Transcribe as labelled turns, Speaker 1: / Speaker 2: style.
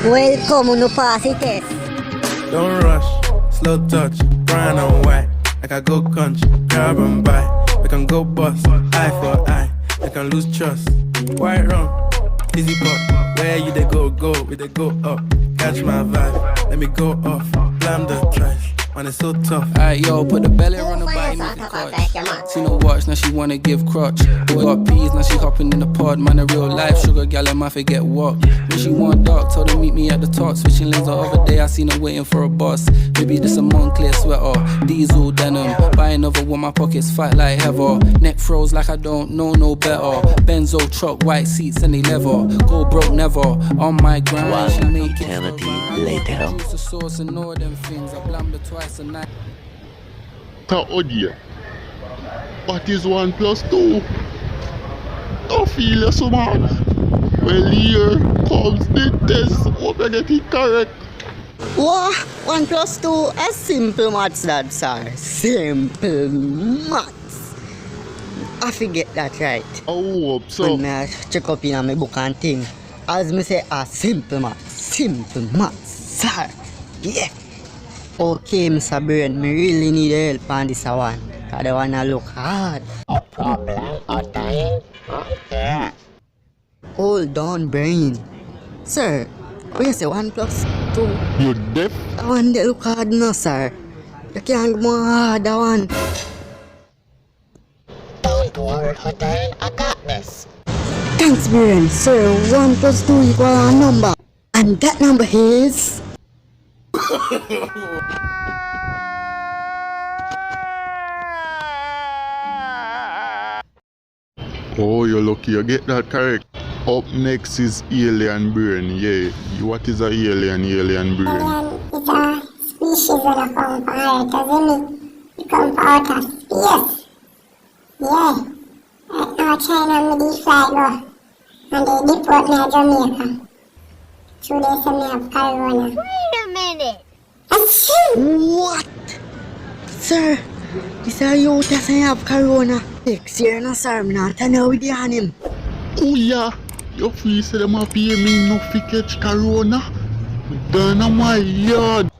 Speaker 1: Welcome no pass it test.
Speaker 2: Don't rush, slow touch, brown and white. I can go country, grab and buy. We can go bust, eye for eye. We can lose trust. White rum, easy pop. Where you they go, we they go up. Catch my vibe, let me go off. Blam the trash, man it's so tough.
Speaker 3: Alright, yo, put the belly on the body, make it clutch. Seen her watch, now she wanna give crutch. We got peas, now she hopping in the pod. Man, a real life sugar gal, and my forget what. When she want dark, told her meet me at the top. Switching lanes the other day, I seen her waiting for a bus. Maybe this a Moncler sweater, diesel denim. Buy another one, my pockets fat like heather. Neck froze like I don't know no better. Benzo truck, white seats and they leather. Go broke never, on my grind. She make it
Speaker 4: eternity later.
Speaker 3: Use the sauce and all them things. I blammed her twice a night.
Speaker 5: Odia. What is 1 plus 2? Don't feel you so man. Well, here comes the test. Hope I get it correct.
Speaker 1: What? 1 plus 2? A simple maths, that sir. Simple maths. I forget that right.
Speaker 5: I hope so.
Speaker 1: When I check up in my book and thing, as me say, a simple maths, sir. Yeah. Okay, Mr. Brain, me really need help on this one. Cause the one I look hard.
Speaker 4: No problem, okay? Okay.
Speaker 1: Hold on, Brain. Sir, when you say 1 plus 2,
Speaker 5: You deaf?
Speaker 1: that one they look hard no, sir. You can't go more hard, that one.
Speaker 4: Don't worry, okay? I got this.
Speaker 1: Thanks, Brain. Sir, 1 plus 2 equal a number. And that number is...
Speaker 5: Oh, you're lucky you get that correct. Up next is alien brain. Yeah. What is a alien brain?
Speaker 6: Alien is a species that come from Earth, doesn't it? It come from outer space. Yeah. Right now China me this flight go. And they deport me to Jamaica. So they say me have corona.
Speaker 7: Wait a minute.
Speaker 6: That's true.
Speaker 1: What? Sir, this is you that say have corona. Next year, no, sir. I'm not know with the him.
Speaker 5: Oh yeah. You feel say them have pay me enough to catch corona? Down on my yard.